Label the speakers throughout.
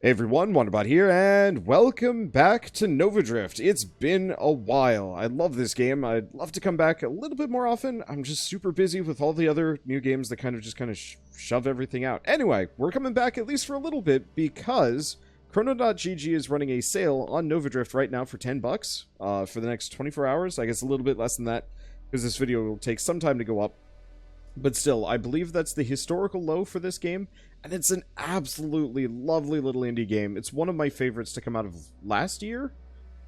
Speaker 1: Hey everyone, Wanderbot here, and welcome back to Nova Drift. It's been a while. I love this game. I'd love to come back a little bit more often. I'm just super busy with all the other new games that kind of shove everything out. Anyway, we're coming back at least for a little bit because Chrono.gg is running a sale on Nova Drift right now for 10 bucks for the next 24 hours. I guess a little bit less than that because this video will take some time to go up. But still, I believe that's the historical low for this game, and it's an absolutely lovely little indie game. It's one of my favorites to come out of last year.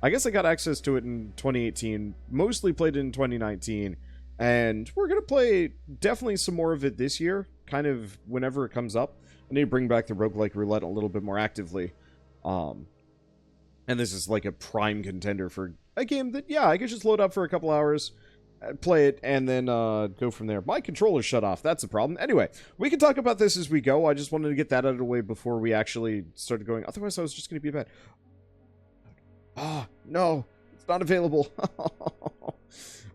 Speaker 1: I guess I got access to it in 2018, mostly played it in 2019, and we're going to play definitely some more of it this year, kind of whenever it comes up. I need to bring back the Roguelite roulette a little bit more actively. And this is like a prime contender for a game that, yeah, I could just load up for a couple hours, play it, and then go from there. My controller's shut off. That's the problem. Anyway, we can talk about this as we go. I just wanted to get that out of the way before we actually started going. Otherwise, I was just going to be bad. Ah, no. It's not available.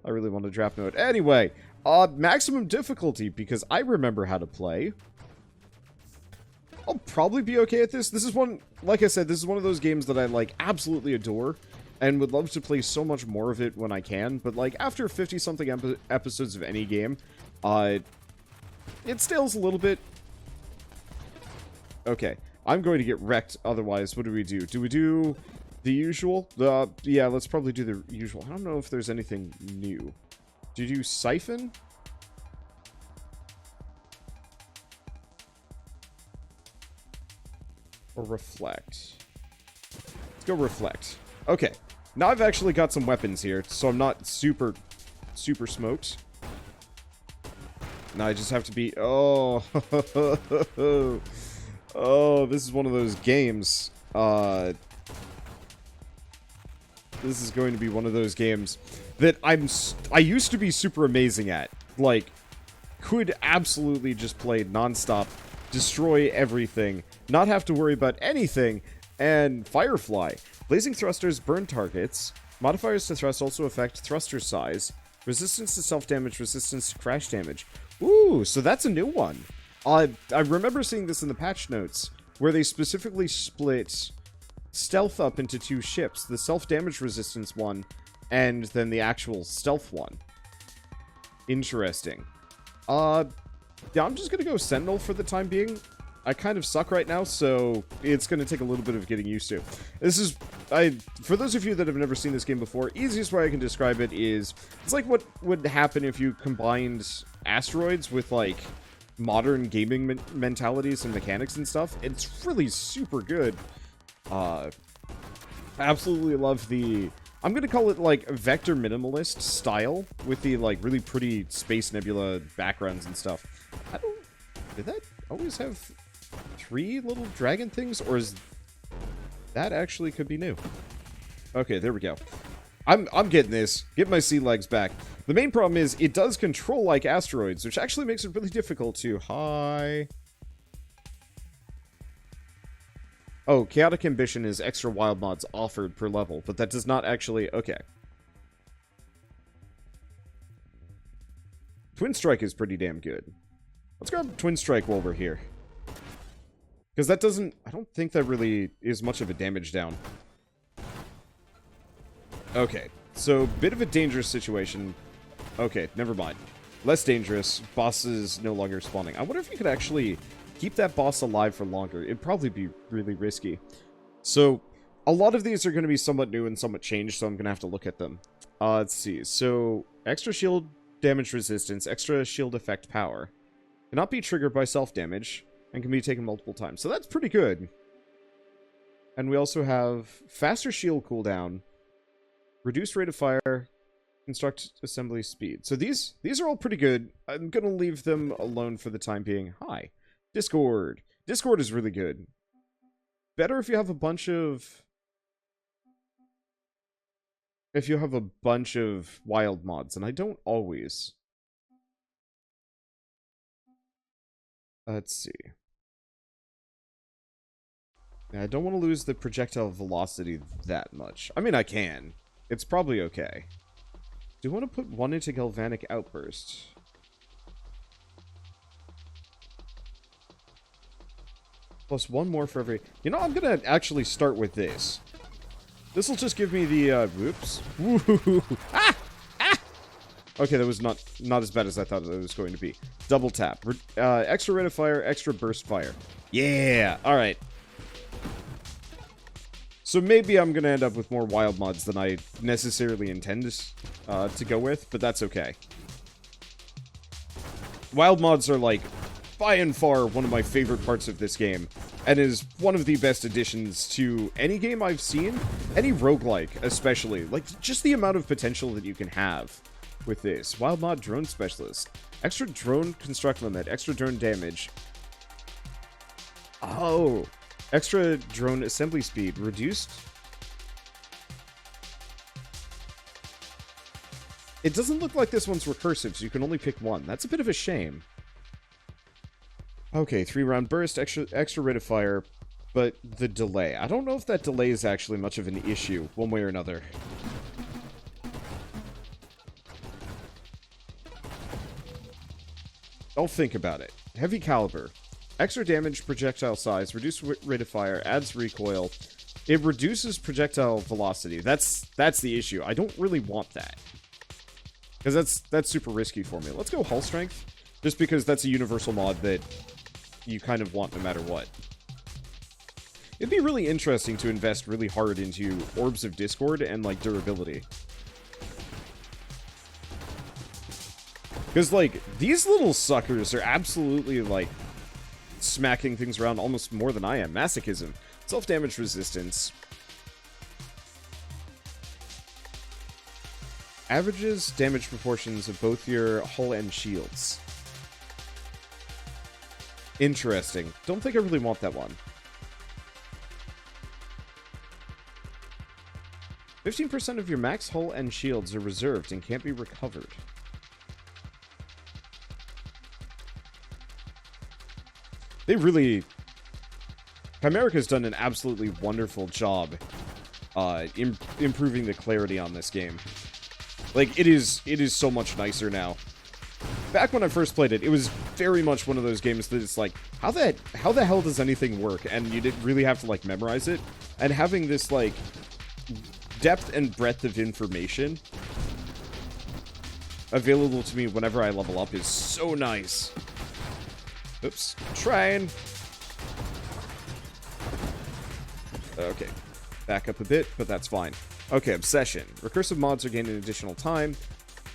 Speaker 1: I really want a draft note. Anyway, maximum difficulty, because I remember how to play. I'll probably be okay at this. This is one, like I said, this is one of those games that I, like, absolutely adore. And would love to play so much more of it when I can, but like after 50-something episodes of any game, it stales a little bit. Okay, I'm going to get wrecked otherwise. What do we do? Do we do the usual? Yeah, let's probably do the usual. I don't know if there's anything new. Do you do siphon? Or reflect? Let's go reflect. Okay. Now I've actually got some weapons here, so I'm not super smoked. Now I just have to be... Oh. Oh, this is one of those games. This is going to be one of those games that I used to be super amazing at. Like, could absolutely just play nonstop, destroy everything, not have to worry about anything, and Firefly. Blazing thrusters burn targets. Modifiers to thrust also affect thruster size. Resistance to self-damage, resistance to crash damage. Ooh, so that's a new one. I remember seeing this in the patch notes, where they specifically split stealth up into two ships. The self-damage resistance one, and then the actual stealth one. Interesting. Yeah, I'm just gonna go Sentinel for the time being. I kind of suck right now, so it's going to take a little bit of getting used to. This is, for those of you that have never seen this game before, easiest way I can describe it is, it's like what would happen if you combined Asteroids with, like, modern gaming mentalities and mechanics and stuff. It's really super good. I absolutely love the, I'm going to call it, like, vector minimalist style, with the, like, really pretty Space Nebula backgrounds and stuff. Did that always have 3 little dragon things, or is that actually could be new? Okay, there we go. I'm getting this. Get my sea legs back. The main problem is it does control like asteroids, which actually makes it really difficult to... Hi. Oh, Chaotic Ambition is extra wild mods offered per level, but that does not actually... Okay. Twin Strike is pretty damn good. Let's grab Twin Strike while we're here. Because that doesn't... I don't think that really is much of a damage down. Okay. So, bit of a dangerous situation. Okay, never mind. Less dangerous. Boss is no longer spawning. I wonder if you could actually keep that boss alive for longer. It'd probably be really risky. So, a lot of these are going to be somewhat new and somewhat changed, so I'm going to have to look at them. Let's see. So, extra shield damage resistance, extra shield effect power. Cannot be triggered by self-damage, and can be taken multiple times. So that's pretty good. And we also have faster shield cooldown, reduced rate of fire, construct assembly speed. So these are all pretty good. I'm going to leave them alone for the time being. Hi. Discord. Discord is really good. Better if you have a bunch of... If you have a bunch of wild mods, and I don't always. Let's see. Yeah, I don't want to lose the projectile velocity that much. I mean, I can. It's probably okay. Do you want to put one into Galvanic Outburst? Plus one more for every... You know, I'm gonna actually start with this. This will just give me the, whoops. Woo-hoo-hoo. Ah! Ah! Okay, that was not as bad as I thought it was going to be. Double tap. Extra rate of fire, extra burst fire. Yeah! Alright. So maybe I'm gonna end up with more wild mods than I necessarily intend to go with, but that's okay. Wild mods are, like, by and far one of my favorite parts of this game, and is one of the best additions to any game I've seen, any roguelike especially. Like, just the amount of potential that you can have with this. Wild mod drone specialist. Extra drone construct limit, extra drone damage. Oh, extra drone assembly speed, reduced. It doesn't look like this one's recursive, so you can only pick one. That's a bit of a shame. Okay, 3-round burst, extra rate of fire, but the delay. I don't know if that delay is actually much of an issue, one way or another. I'll think about it. Heavy caliber. Extra damage, projectile size, reduced rate of fire, adds recoil. It reduces projectile velocity. That's the issue. I don't really want that. Because that's super risky for me. Let's go hull strength, just because that's a universal mod that you kind of want no matter what. It'd be really interesting to invest really hard into Orbs of Discord and, like, durability. Because, like, these little suckers are absolutely, like, smacking things around almost more than I am. Masochism. Self-damage resistance. Averages damage proportions of both your hull and shields. Interesting. Don't think I really want that one. 15% of your max hull and shields are reserved and can't be recovered. They really... Chimerica's done an absolutely wonderful job improving the clarity on this game. Like, it is so much nicer now. Back when I first played it, it was very much one of those games that it's like, how the hell does anything work? And you didn't really have to, like, memorize it. And having this, like, depth and breadth of information available to me whenever I level up is so nice. Oops. Trying. Okay. Back up a bit, but that's fine. Okay, Obsession. Recursive mods are gaining additional time,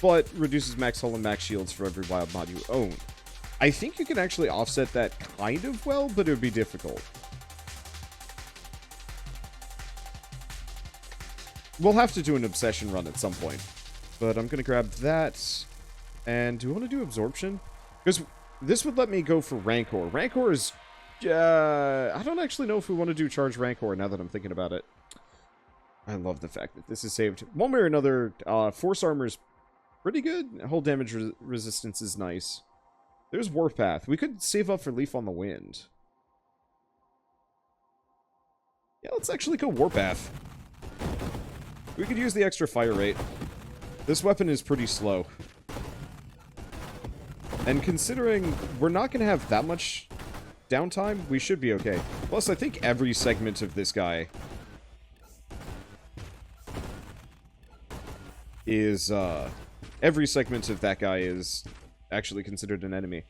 Speaker 1: but reduces max hull and max shields for every wild mod you own. I think you can actually offset that kind of well, but it would be difficult. We'll have to do an Obsession run at some point. But I'm going to grab that. And do we want to do Absorption? Because this would let me go for Rancor. Rancor is... I don't actually know if we want to do Charge Rancor now that I'm thinking about it. I love the fact that this is saved. One way or another, Force Armor is pretty good. Hull damage resistance is nice. There's Warpath. We could save up for Leaf on the Wind. Yeah, let's actually go Warpath. We could use the extra fire rate. This weapon is pretty slow. And considering we're not going to have that much downtime, we should be okay. Plus, I think every segment of this guy is, every segment of that guy is actually considered an enemy.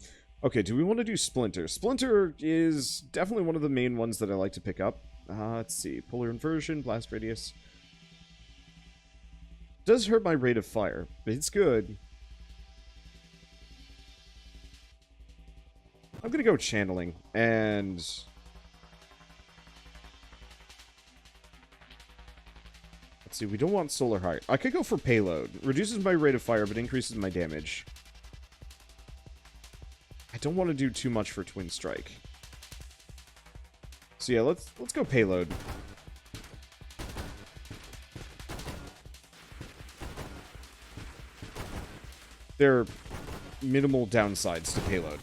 Speaker 1: Okay, do we want to do Splinter? Splinter is definitely one of the main ones that I like to pick up. Let's see. Polar Inversion, Blast Radius. Does hurt my rate of fire, but it's good. I'm gonna go Channeling, and... Let's see, we don't want Solar Heart. I could go for Payload. Reduces my rate of fire, but increases my damage. I don't want to do too much for Twin Strike. So yeah, let's go Payload. There are minimal downsides to Payload.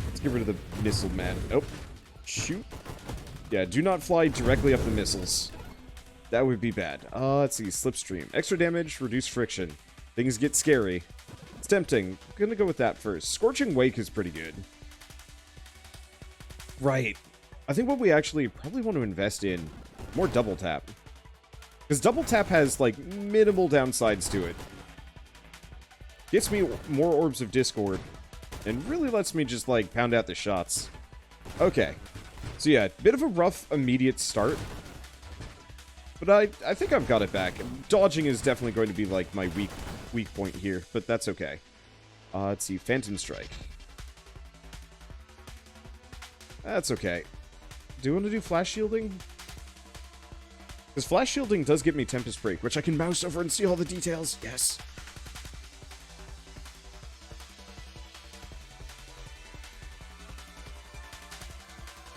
Speaker 1: Let's get rid of the missile man. Oh, shoot. Yeah, do not fly directly up the missiles. That would be bad. Let's see. Slipstream. Extra damage, reduce friction. Things get scary. It's tempting. I'm gonna go with that first. Scorching Wake is pretty good. Right. I think what we actually probably want to invest in, more double tap. Because double tap has, like, minimal downsides to it. Gets me more Orbs of Discord. And really lets me just, like, pound out the shots. Okay. So yeah, bit of a rough immediate start. But I think I've got it back. Dodging is definitely going to be, like, my weak point here. But that's okay. Let's see. Phantom Strike. That's okay. Do you want to do Flash Shielding? Because Flash Shielding does give me Tempest Break, which I can mouse over and see all the details. Yes.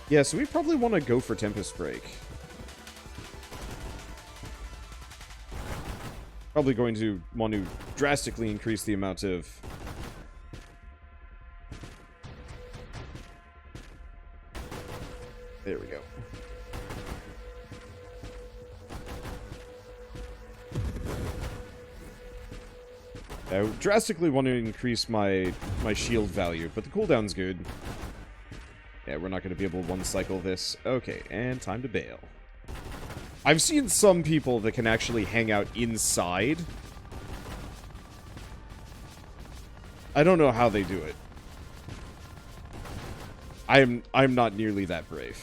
Speaker 1: Yeah, so we probably want to go for Tempest Break. Probably going to want to drastically increase the amount of... There we go. I drastically want to increase my shield value, but the cooldown's good. Yeah, we're not going to be able to one-cycle this. Okay, and time to bail. I've seen some people that can actually hang out inside. I don't know how they do it. I'm not nearly that brave.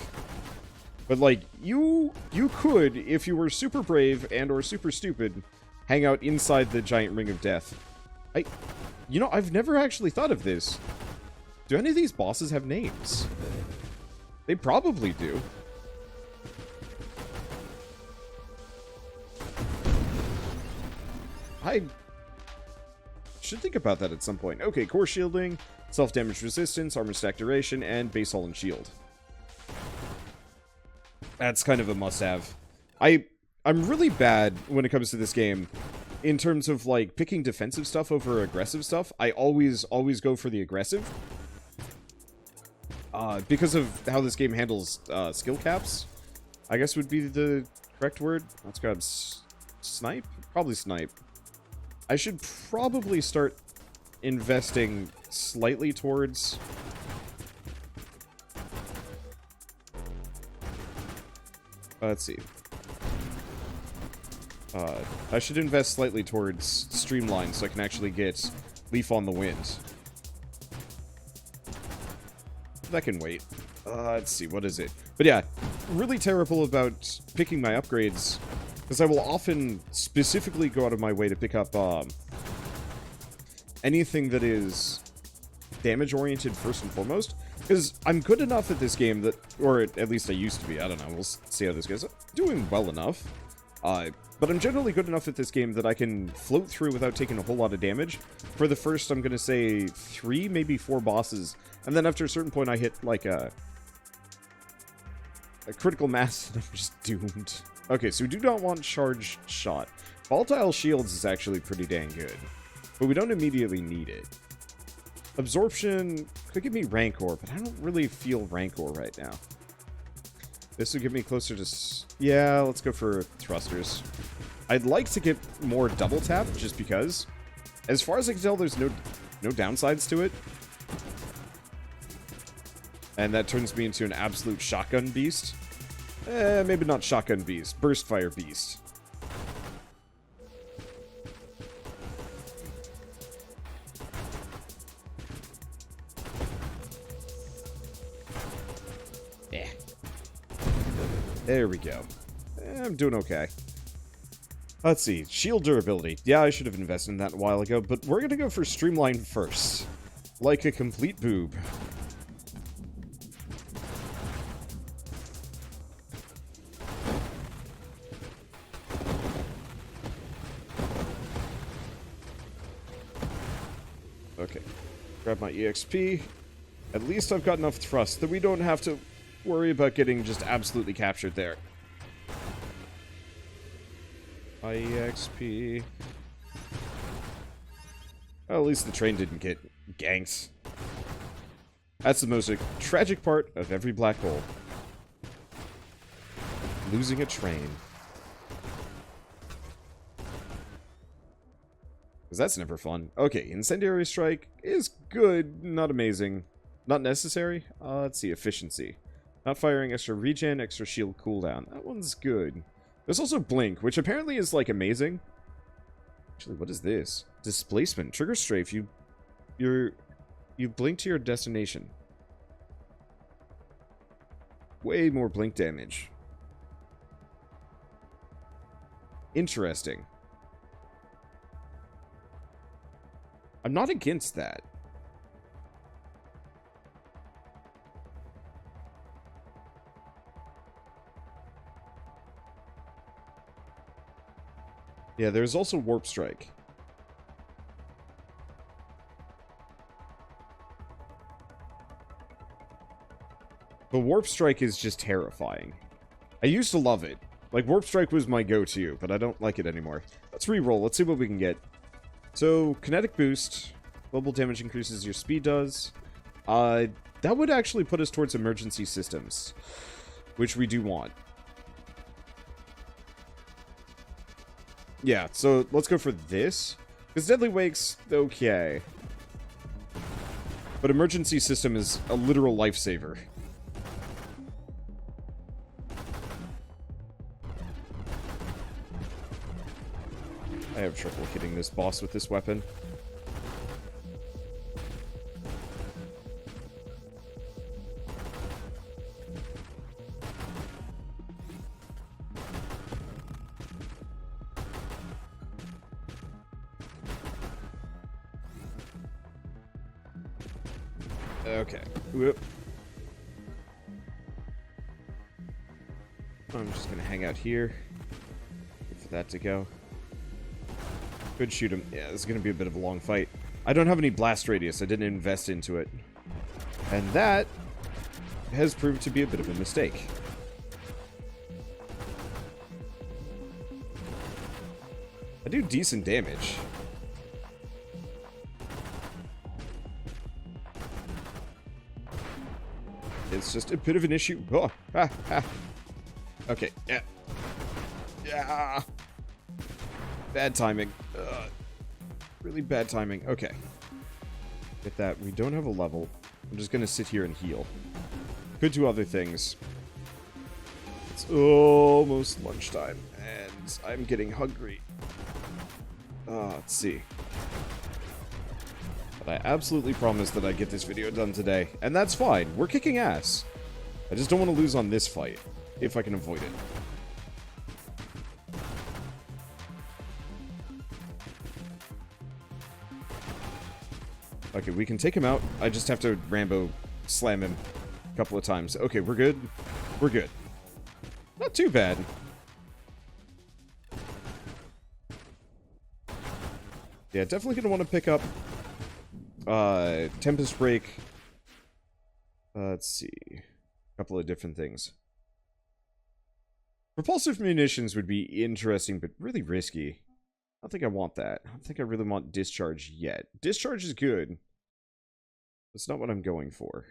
Speaker 1: But, like, you could, if you were super brave and or super stupid, hang out inside the giant ring of death. You know, I've never actually thought of this. Do any of these bosses have names? They probably do. I should think about that at some point. Okay, core shielding, self-damage resistance, armor stack duration, and base hull and shield. That's kind of a must-have. I'm really bad when it comes to this game in terms of, like, picking defensive stuff over aggressive stuff. I always go for the aggressive. Because of how this game handles skill caps, I guess would be the correct word. Let's grab snipe? Probably snipe. I should probably start investing slightly towards... let's see. I should invest slightly towards Streamline so I can actually get Leaf on the Wind. That can wait. Let's see, what is it? But yeah, really terrible about picking my upgrades, because I will often specifically go out of my way to pick up anything that is damage-oriented first and foremost, because I'm good enough at this game that, or at least I used to be, I don't know, we'll see how this goes. I'm doing well enough, but I'm generally good enough at this game that I can float through without taking a whole lot of damage. For the first, I'm going to say 3, maybe 4 bosses, and then after a certain point I hit, like, a critical mass, and I'm just doomed. Okay, so we do not want charged shot. Volatile shields is actually pretty dang good, but we don't immediately need it. Absorption could give me Rancor, but I don't really feel Rancor right now. This would get me closer to... Yeah, let's go for thrusters. I'd like to get more double tap, just because. As far as I can tell, there's no downsides to it. And that turns me into an absolute shotgun beast. Maybe not shotgun beast. Burst fire beast. Yeah. There we go. I'm doing okay. Let's see. Shield durability. Yeah, I should have invested in that a while ago, but we're gonna go for Streamline first. Like a complete boob. Okay. Grab my EXP. At least I've got enough thrust that we don't have to worry about getting just absolutely captured there. My EXP. Well, at least the train didn't get ganked. That's the most tragic part of every black hole. Losing a train. Because that's never fun. Okay, Incendiary Strike is good, not amazing. Not necessary. Let's see, efficiency. Not firing, extra regen, extra shield cooldown. That one's good. There's also Blink, which apparently is, like, amazing. Actually, what is this? Displacement. Trigger strafe. You blink to your destination. Way more blink damage. Interesting. I'm not against that. Yeah, there's also Warp Strike. But Warp Strike is just terrifying. I used to love it. Like, Warp Strike was my go-to, but I don't like it anymore. Let's re-roll. Let's see what we can get. So, Kinetic Boost. Global damage increases your speed does. That would actually put us towards emergency systems, which we do want. Yeah, so let's go for this. Because Deadly Wake's okay. But emergency system is a literal lifesaver. I have trouble hitting this boss with this weapon. Okay. Whoop. I'm just gonna hang out here. Wait for that to go. Could shoot him. Yeah, this is gonna be a bit of a long fight. I don't have any blast radius. I didn't invest into it. And that has proved to be a bit of a mistake. I do decent damage. It's just a bit of an issue. Oh, ah, ah. Okay, yeah. Yeah. Bad timing. Really bad timing. Okay. Get that. We don't have a level. I'm just gonna sit here and heal. Could do other things. It's almost lunchtime, and I'm getting hungry. Let's see. But I absolutely promise that I get this video done today. And that's fine. We're kicking ass. I just don't want to lose on this fight, if I can avoid it. Okay, we can take him out. I just have to Rambo slam him a couple of times. Okay, we're good. We're good. Not too bad. Yeah, definitely gonna want to pick up Tempest Break. Let's see. A couple of different things. Propulsive munitions would be interesting, but really risky. I don't think I want that. I don't think I really want Discharge yet. Discharge is good. That's not what I'm going for.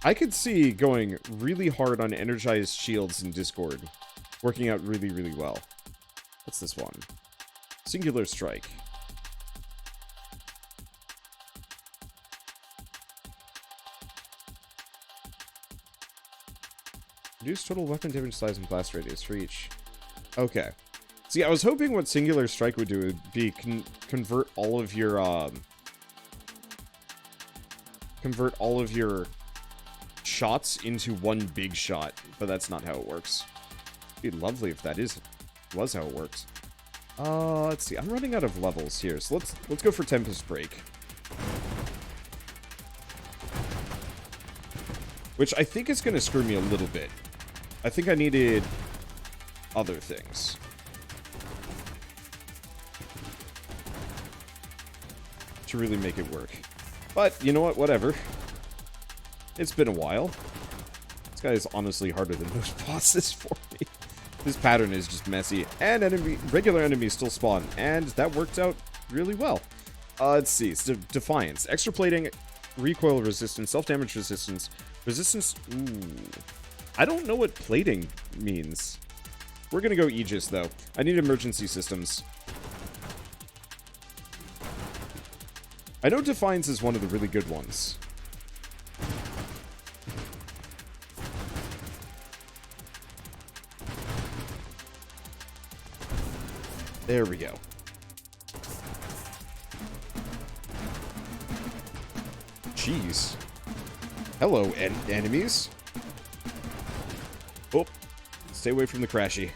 Speaker 1: I could see going really hard on Energized Shields in Discord. Working out really, really well. What's this one? Singular Strike. Reduce total weapon damage size and blast radius for each. Okay. See, I was hoping what Singular Strike would do would be convert all of your shots into one big shot, but that's not how it works. It'd be lovely if that was how it works. Let's see. I'm running out of levels here, so let's go for Tempest Break. Which I think is going to screw me a little bit. I think I needed other things. To really make it work. But, you know what? Whatever. It's been a while. This guy is honestly harder than most bosses for me. This pattern is just messy. And regular enemies still spawn. And that worked out really well. Let's see. It's Defiance. Extra plating, recoil resistance, self-damage resistance. Resistance... Ooh. I don't know what plating means. We're gonna go Aegis, though. I need emergency systems. I know Defiance is one of the really good ones. There we go. Jeez. Hello, enemies. Oh, stay away from the Crashy.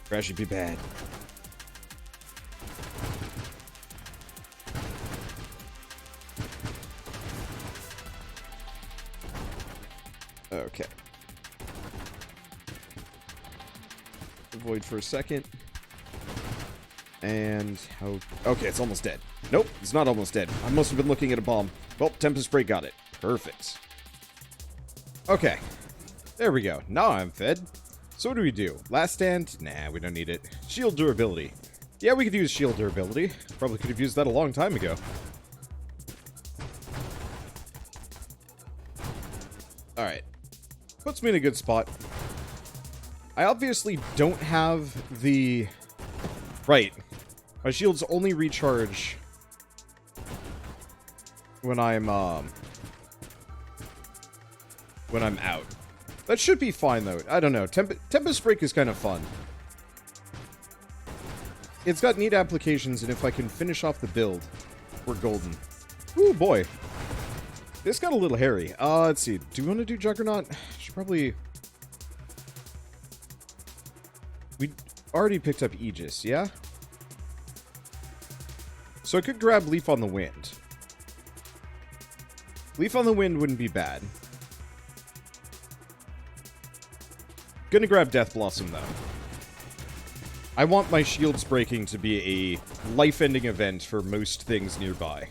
Speaker 1: Crashy be bad. Okay. Avoid for a second. And how... Okay, it's almost dead. Nope, it's not almost dead. I must have been looking at a bomb. Well, Tempest Spray got it. Perfect. Okay. There we go. Now I'm fed. So what do we do? Last stand? Nah, we don't need it. Shield durability. Yeah, we could use shield durability. Probably could have used that a long time ago. Alright. Puts me in a good spot. I obviously don't have the... Right. My shields only recharge when I'm out. That should be fine, though. I don't know. Tempest Break is kind of fun. It's got neat applications, and if I can finish off the build, we're golden. Ooh, boy. This got a little hairy. Let's see. Do we want to do Juggernaut? Should probably... We already picked up Aegis, yeah? So I could grab Leaf on the Wind. Leaf on the Wind wouldn't be bad. Gonna grab Death Blossom, though. I want my shields breaking to be a life-ending event for most things nearby.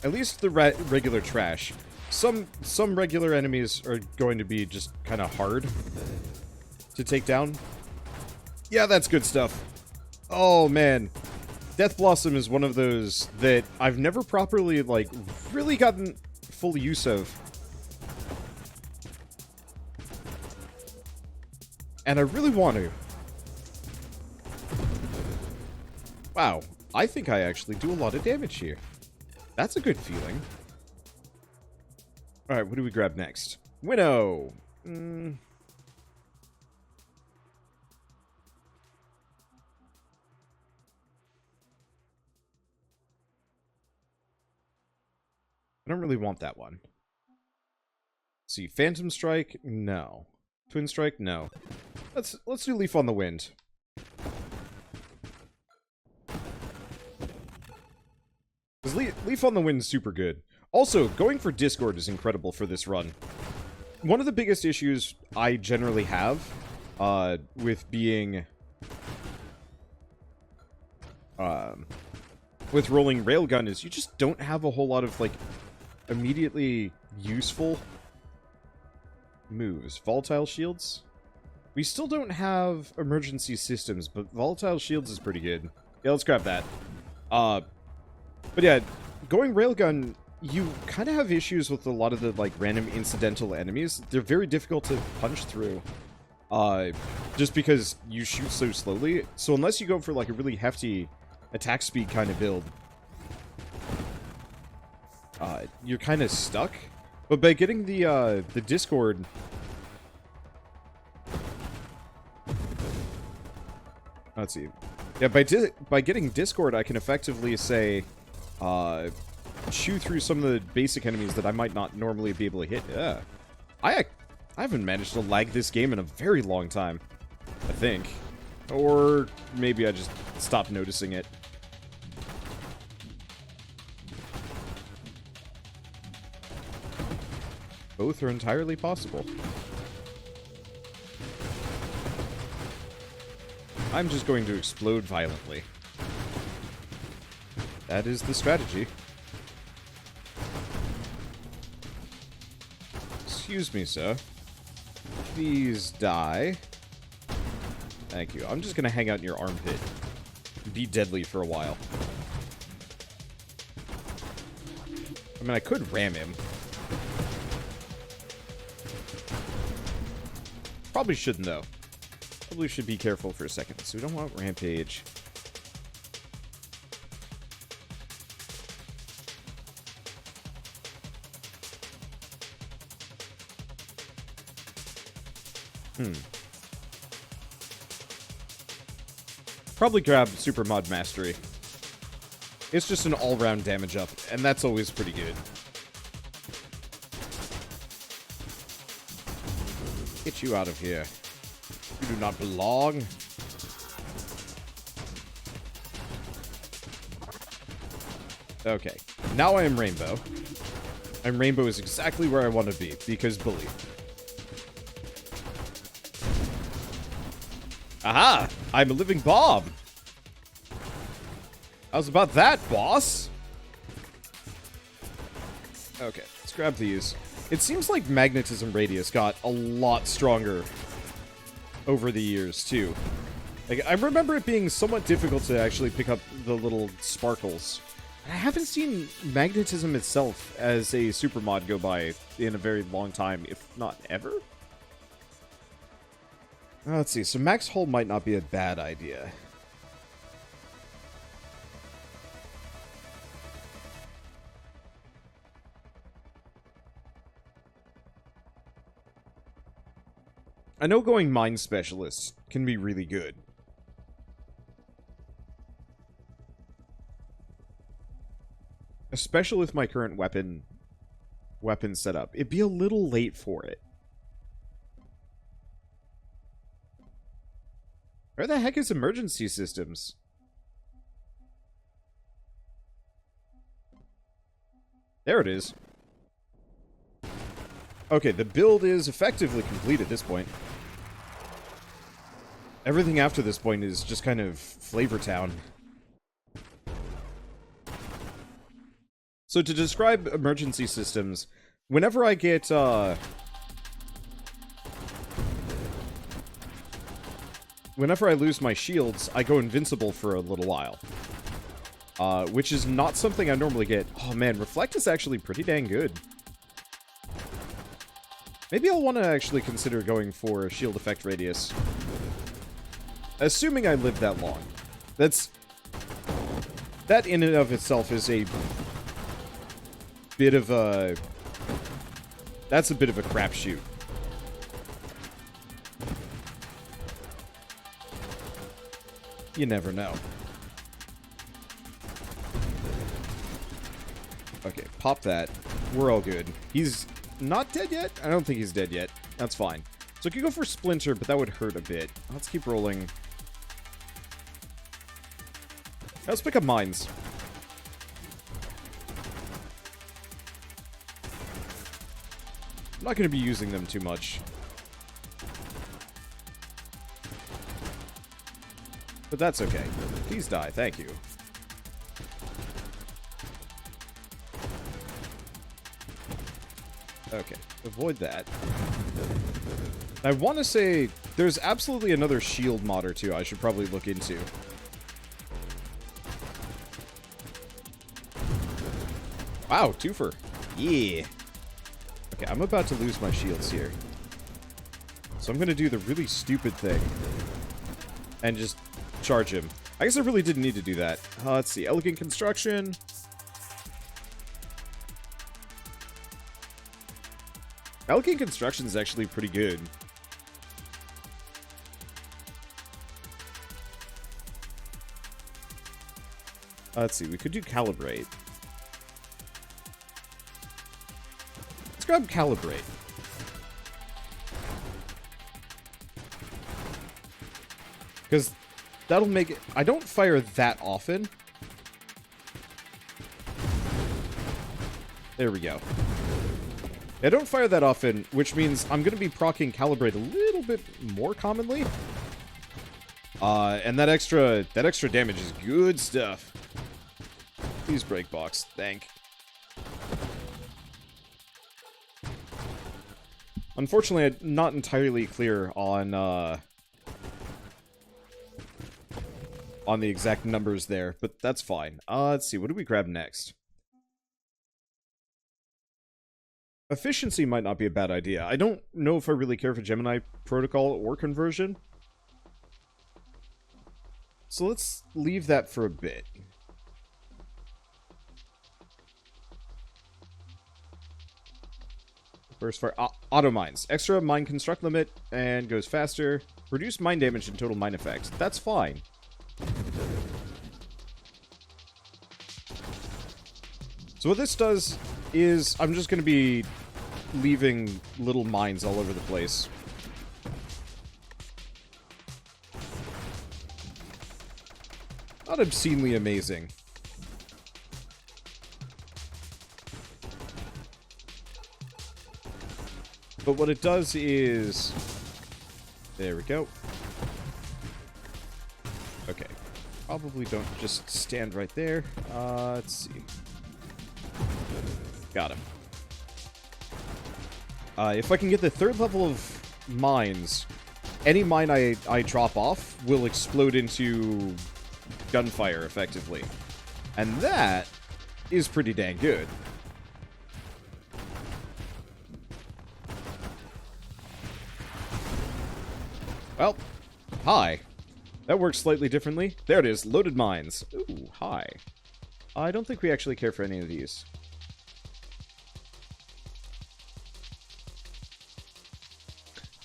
Speaker 1: At least the regular trash. Some regular enemies are going to be just kind of hard to take down. Yeah, that's good stuff. Oh, man. Death Blossom is one of those that I've never properly, like, really gotten full use of. And I really want to. Wow, I think I actually do a lot of damage here. That's a good feeling. Alright, what do we grab next? Winnow! I don't really want that one. Let's see, Phantom Strike? No. Twin Strike? No. Let's do Leaf on the Wind. Because Leaf on the Wind is super good. Also, going for Discord is incredible for this run. One of the biggest issues I generally have with being... with rolling Railgun is you just don't have a whole lot of, like, immediately useful moves. Volatile Shields? We still don't have emergency systems, but Volatile Shields is pretty good. Yeah, let's grab that. But yeah, going Railgun, you kind of have issues with a lot of the, like, random incidental enemies. They're very difficult to punch through. Just because you shoot so slowly. So unless you go for, like, a really hefty attack speed kind of build, you're kind of stuck. But by getting the Discord... Let's see. Yeah, by getting Discord, I can effectively say, chew through some of the basic enemies that I might not normally be able to hit. Yeah. I haven't managed to lag this game in a very long time, I think. Or maybe I just stopped noticing it. Both are entirely possible. I'm just going to explode violently. That is the strategy. Excuse me, sir. Please die. Thank you. I'm just gonna hang out in your armpit. Be deadly for a while. I mean, I could ram him. Probably shouldn't, though. probably should be careful for a second. So we don't want Rampage. Probably grab Super Mod Mastery. It's just an all-round damage up, and that's always pretty good. Get you out of here. You do not belong. Okay. Now I am Rainbow. And Rainbow is exactly where I want to be, because bully. Aha! I'm a living bomb! How's about that, boss? Okay, let's grab these. It seems like magnetism radius got a lot stronger over the years, too. Like, I remember it being somewhat difficult to actually pick up the little sparkles. I haven't seen magnetism itself as a super mod go by in a very long time, if not ever. Let's see, so max hull might not be a bad idea. I know going Mind Specialist can be really good. Especially with my current weapon setup. It'd be a little late for it. Where the heck is emergency systems? There it is. Okay, the build is effectively complete at this point. Everything after this point is just kind of Flavor Town. So to describe emergency systems, whenever I get, whenever I lose my shields, I go invincible for a little while. Which is not something I normally get. Oh man, Reflect is actually pretty dang good. Maybe I'll want to actually consider going for a shield effect radius. Assuming I live that long. That in and of itself is a bit of a... That's a bit of a crapshoot. You never know. Okay, pop that. We're all good. He's not dead yet? I don't think he's dead yet. That's fine. So I could go for Splinter, but that would hurt a bit. Let's keep rolling. Let's pick up mines. I'm not going to be using them too much. But that's okay. Please die, thank you. Okay, avoid that. I want to say there's absolutely another shield mod or two I should probably look into. Wow, twofer. Yeah. Okay, I'm about to lose my shields here. So I'm going to do the really stupid thing. And just charge him. I guess I really didn't need to do that. Let's see. Elegant Construction. Elegant Construction is actually pretty good. Let's see. We could do Calibrate. Let's grab Calibrate. Because that'll make it... I don't fire that often. There we go. I don't fire that often, which means I'm going to be proccing Calibrate a little bit more commonly. And that extra damage is good stuff. Please break box. Thank. Unfortunately, I'm not entirely clear on the exact numbers there, but that's fine. Let's see. What do we grab next? Efficiency might not be a bad idea. I don't know if I really care for Gemini Protocol or Conversion. So let's leave that for a bit. Burst fire. Auto mines. Extra mine construct limit and goes faster. Reduce mine damage and total mine effects. That's fine. So what this does is I'm just going to be leaving little mines all over the place. Not obscenely amazing. But what it does is... There we go. Okay. Probably don't just stand right there. Let's see. Got him. If I can get the third level of mines, any mine I drop off will explode into gunfire, effectively. And that is pretty dang good. Well, hi. That works slightly differently. There it is, loaded mines. Ooh, hi. I don't think we actually care for any of these.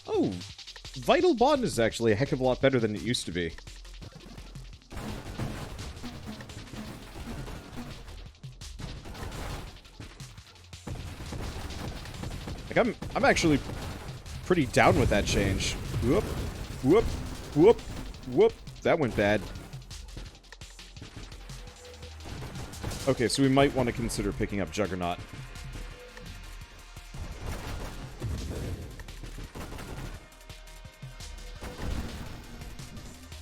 Speaker 1: Oh, Vital Bond is actually a heck of a lot better than it used to be. Like, I'm actually pretty down with that change. Whoop, whoop, whoop, whoop. That went bad. Okay, so we might want to consider picking up Juggernaut.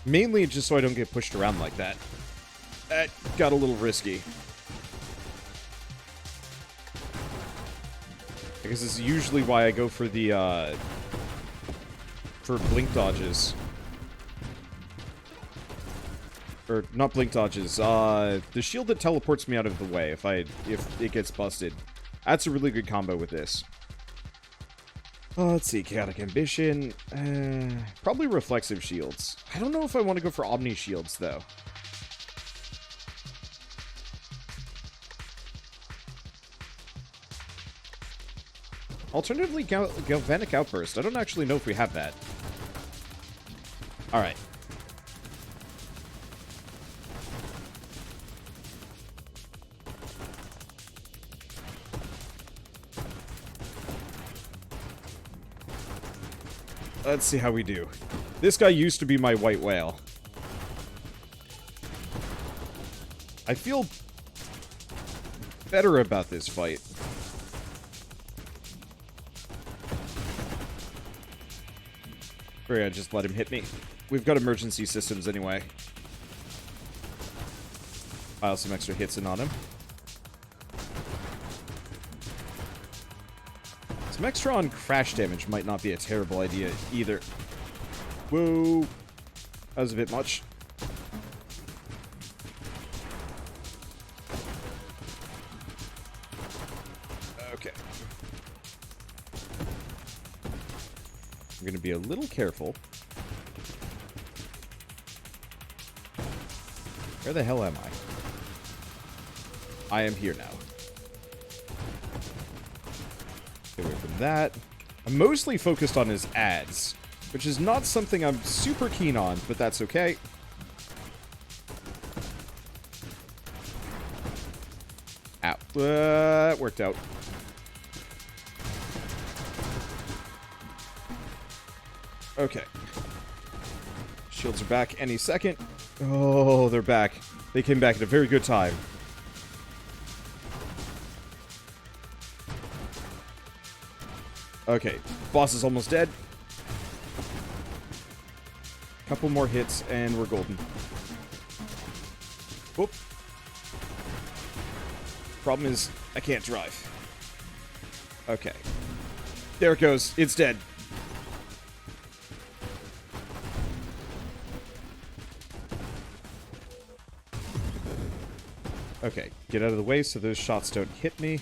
Speaker 1: Mainly just so I don't get pushed around like that. That got a little risky. Because this is usually why I go for the, for blink dodges. Or, not blink dodges, the shield that teleports me out of the way if it gets busted. That's a really good combo with this. Let's see, Chaotic Ambition. Probably Reflexive Shields. I don't know if I want to go for Omni Shields, though. Alternatively, Galvanic Outburst. I don't actually know if we have that. Alright. Let's see how we do. This guy used to be my white whale. I feel better about this fight. I just let him hit me. We've got emergency systems anyway. Pile some extra hits in on him. Some extra on crash damage might not be a terrible idea either. Whoa. That was a bit much. Okay. I'm going to be a little careful. Where the hell am I? I am here now. Get away from that. I'm mostly focused on his ads, which is not something I'm super keen on, but that's okay. Ow. It worked out. Okay. Shields are back any second. Oh, they're back. They came back at a very good time. Okay, boss is almost dead. Couple more hits and we're golden. Whoop. Problem is, I can't drive. Okay. There it goes. It's dead. Okay, get out of the way so those shots don't hit me.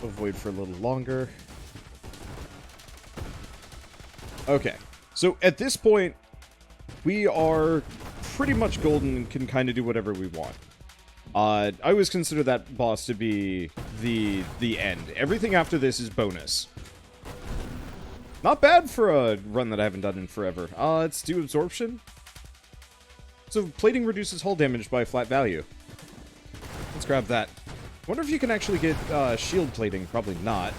Speaker 1: Avoid for a little longer. Okay, so at this point, we are pretty much golden and can kind of do whatever we want. I always consider that boss to be the end. Everything after this is bonus. Not bad for a run that I haven't done in forever. Let's do absorption. So plating reduces hull damage by a flat value. Let's grab that. Wonder if you can actually get shield plating. Probably not.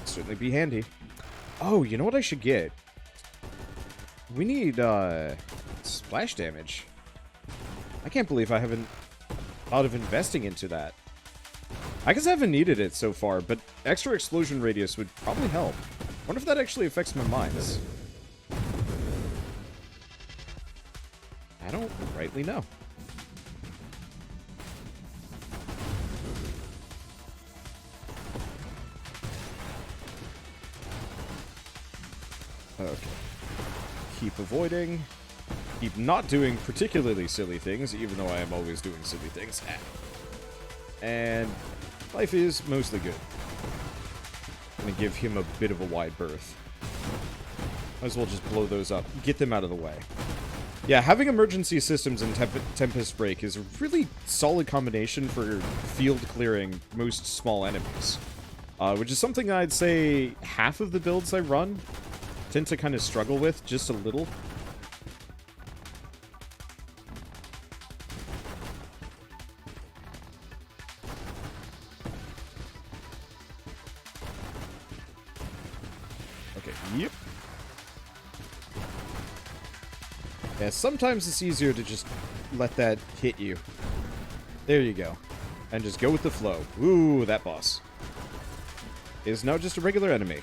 Speaker 1: Certainly be handy. Oh, you know what I should get? We need splash damage. I can't believe I haven't thought of investing into that. I guess I haven't needed it so far, but extra explosion radius would probably help. Wonder if that actually affects my mines. I don't rightly know. Okay. Keep avoiding. Keep not doing particularly silly things, even though I am always doing silly things. And life is mostly good. I'm gonna give him a bit of a wide berth. Might as well just blow those up. Get them out of the way. Yeah, having emergency systems and Tempest Break is a really solid combination for field clearing most small enemies. Which is something I'd say half of the builds I run tend to kind of struggle with just a little. Okay, yep. Yeah, sometimes it's easier to just let that hit you. There you go. And just go with the flow. Ooh, that boss is now just a regular enemy.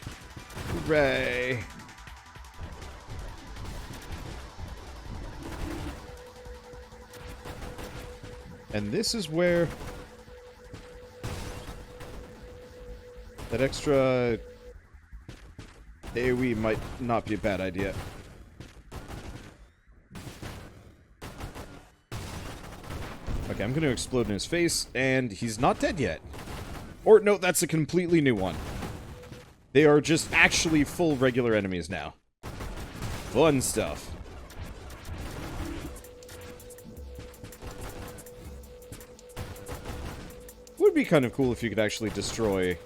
Speaker 1: Hooray! And this is where that extra AoE might not be a bad idea. Okay, I'm going to explode in his face, and he's not dead yet. Or, no, that's a completely new one. They are just actually full regular enemies now. Fun stuff. Would be kind of cool if you could actually destroy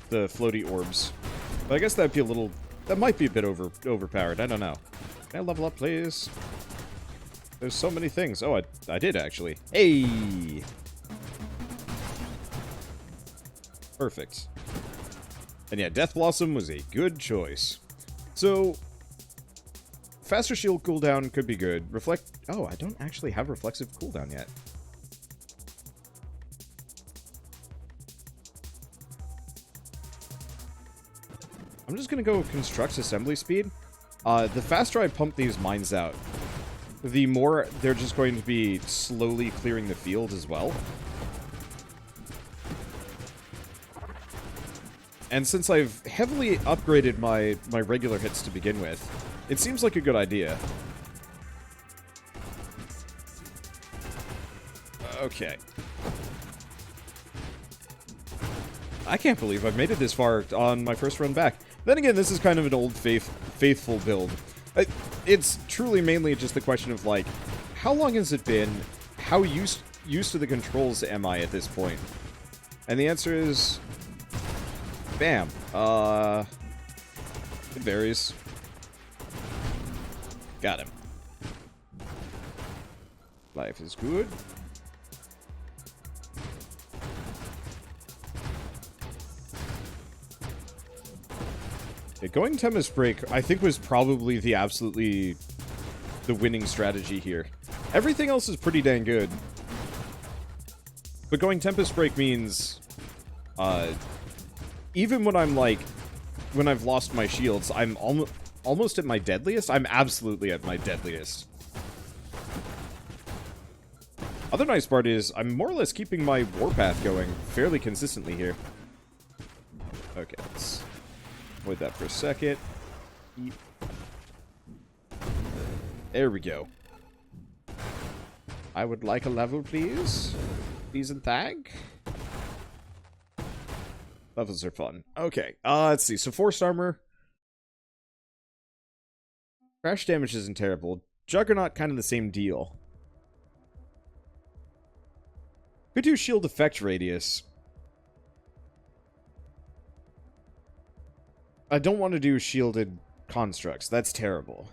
Speaker 1: the floaty orbs. But I guess that'd be a little, that might be a bit overpowered. I don't know. Can I level up, please? There's so many things. Oh, I did actually. Hey! Perfect. And yeah, Death Blossom was a good choice. So, faster shield cooldown could be good. Oh, I don't actually have reflexive cooldown yet. I'm just gonna go with Construct's assembly speed. The faster I pump these mines out, the more they're just going to be slowly clearing the field as well. And since I've heavily upgraded my regular hits to begin with, it seems like a good idea. Okay. I can't believe I've made it this far on my first run back. Then again, this is kind of an old faithful build. It's truly mainly just the question of, like, how long has it been? How used to the controls am I at this point? And the answer is... bam. It varies. Got him. Life is good. Yeah, going Tempest Break, I think, was probably the winning strategy here. Everything else is pretty dang good. But going Tempest Break means, even when I'm like, when I've lost my shields, I'm almost at my deadliest. I'm absolutely at my deadliest. Other nice part is, I'm more or less keeping my warpath going fairly consistently here. Okay, let's avoid that for a second. There we go. I would like a level, please. Decent tag. Levels are fun. Okay, let's see. So forced armor. Crash damage isn't terrible. Juggernaut, kind of the same deal. Could do shield effect radius. I don't want to do shielded constructs. That's terrible.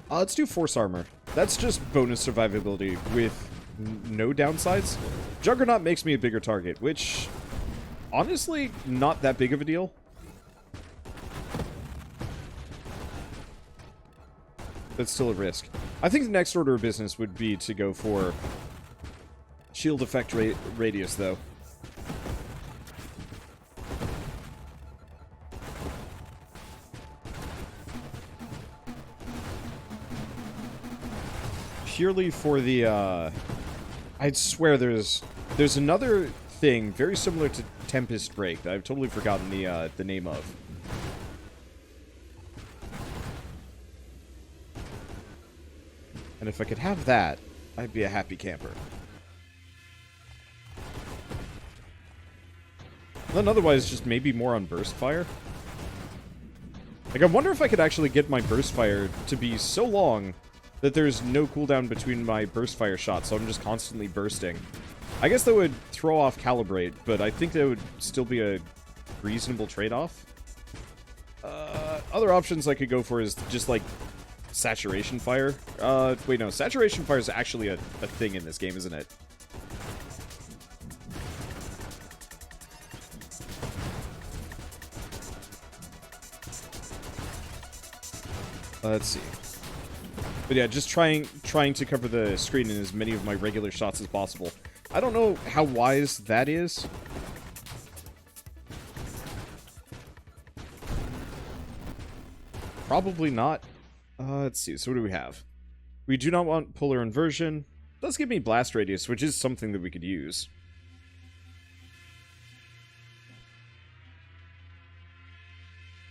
Speaker 1: Let's do force armor. That's just bonus survivability with no downsides. Juggernaut makes me a bigger target, which, honestly, not that big of a deal. That's still a risk. I think the next order of business would be to go for shield effect radius, though. Purely for the, I'd swear there's another thing very similar to Tempest Break that I've totally forgotten the name of. And if I could have that, I'd be a happy camper. Then otherwise, just maybe more on burst fire. Like, I wonder if I could actually get my burst fire to be so long that there's no cooldown between my burst fire shots, so I'm just constantly bursting. I guess that would throw off calibrate, but I think that would still be a reasonable trade-off. Other options I could go for is just, like, saturation fire. Wait, no. Saturation fire is actually a thing in this game, isn't it? Let's see. But yeah, just trying to cover the screen in as many of my regular shots as possible. I don't know how wise that is. Probably not. Let's see. So what do we have? We do not want polar inversion. Does give me blast radius, which is something that we could use.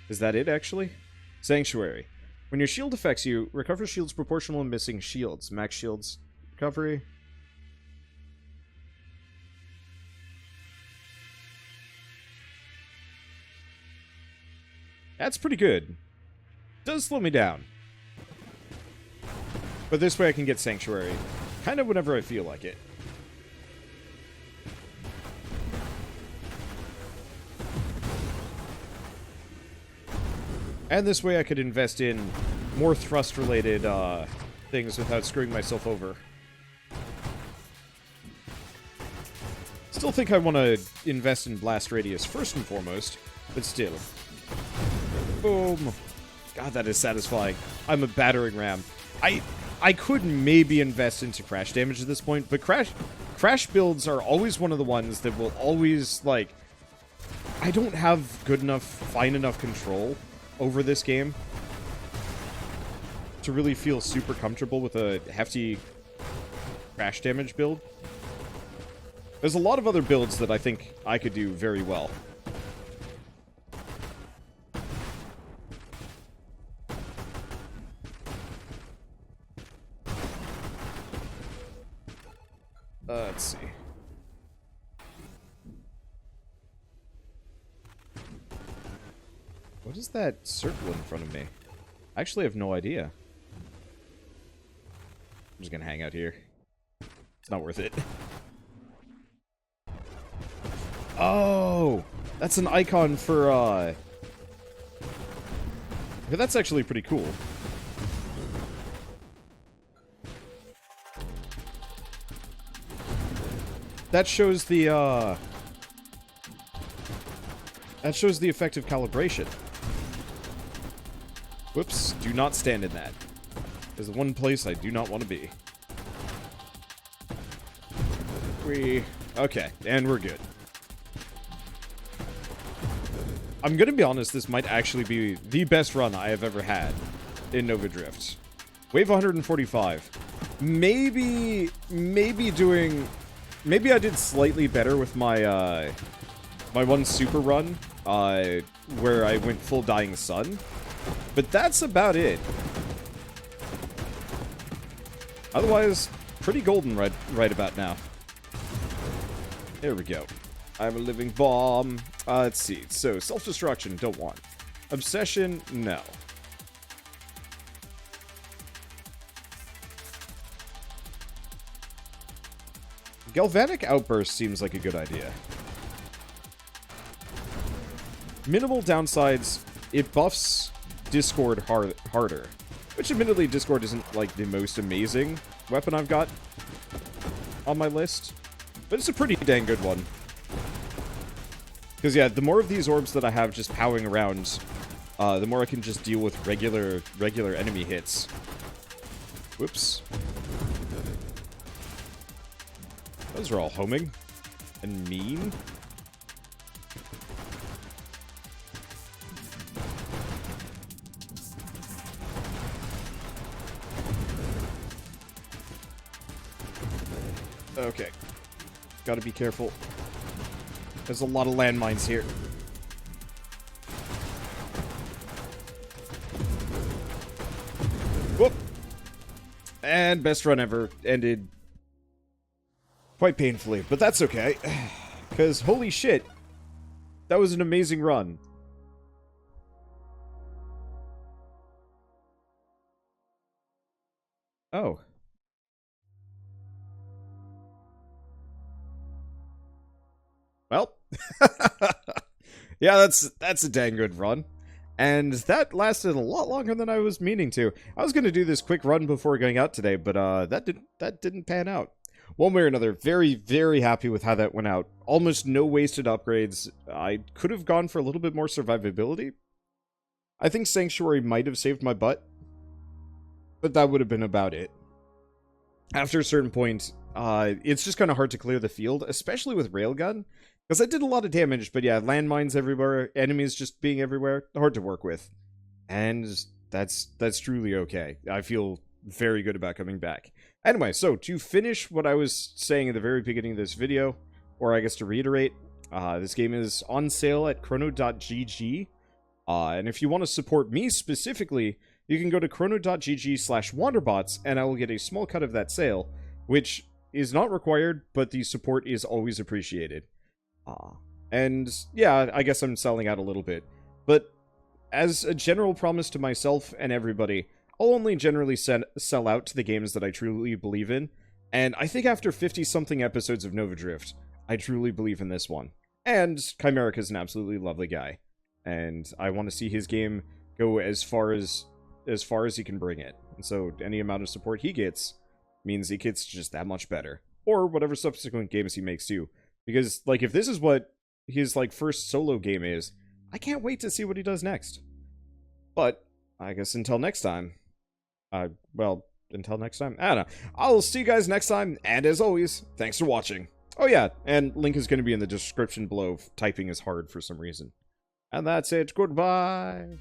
Speaker 1: Is that it, actually? Sanctuary. When your shield affects you, recover shields proportional to missing shields. Max shields recovery. That's pretty good. Does slow me down. But this way I can get Sanctuary. Kind of whenever I feel like it. And this way I could invest in more thrust-related things without screwing myself over. Still think I want to invest in blast radius first and foremost, but still. Boom. God, that is satisfying. I'm a battering ram. I could maybe invest into crash damage at this point, but crash builds are always one of the ones that will always, like... I don't have fine enough control over this game to really feel super comfortable with a hefty crash damage build. There's a lot of other builds that I think I could do very well. Let's see. What is that circle in front of me? I actually have no idea. I'm just gonna hang out here. It's not worth it. Oh! That's an icon for, Okay, that's actually pretty cool. That shows the, that shows the effective calibration. Whoops, do not stand in that. There's the one place I do not want to be. Okay, and we're good. I'm gonna be honest, this might actually be the best run I have ever had in Nova Drift. Wave 145. Maybe I did slightly better with my, my one super run, where I went full Dying Sun. But that's about it. Otherwise, pretty golden right about now. There we go. I'm a living bomb. Let's see. So, self-destruction, don't want. Obsession, no. Galvanic Outburst seems like a good idea. Minimal downsides, it buffs Discord harder. Which, admittedly, Discord isn't, like, the most amazing weapon I've got on my list. But it's a pretty dang good one. Because, yeah, the more of these orbs that I have just powering around, the more I can just deal with regular enemy hits. Whoops. Those are all homing. And mean. Okay. Gotta be careful. There's a lot of landmines here. Whoop! And best run ever ended quite painfully, but that's okay. Because, holy shit, that was an amazing run. Oh. Well, yeah, that's a dang good run. And that lasted a lot longer than I was meaning to. I was going to do this quick run before going out today, but that didn't pan out. One way or another, very, very happy with how that went out. Almost no wasted upgrades. I could have gone for a little bit more survivability. I think Sanctuary might have saved my butt, but that would have been about it. After a certain point, it's just kind of hard to clear the field, especially with Railgun. Because I did a lot of damage, but yeah, landmines everywhere, enemies just being everywhere, hard to work with. And that's truly okay. I feel very good about coming back. Anyway, so to finish what I was saying at the very beginning of this video, or I guess to reiterate, this game is on sale at chrono.gg. And if you want to support me specifically, you can go to chrono.gg/wanderbots, and I will get a small cut of that sale, which is not required, but the support is always appreciated. And yeah, I guess I'm selling out a little bit, but as a general promise to myself and everybody, I'll only generally sell out to the games that I truly believe in, and I think after 50-something episodes of Nova Drift, I truly believe in this one. And Chimerica's an absolutely lovely guy, and I want to see his game go as far as he can bring it. And so any amount of support he gets means he gets just that much better, or whatever subsequent games he makes too. Because, like, if this is what his, like, first solo game is, I can't wait to see what he does next. But, I guess until next time. Well, until next time. I don't know. I'll see you guys next time, and as always, thanks for watching. Oh yeah, and link is going to be in the description below if typing is hard for some reason. And that's it. Goodbye!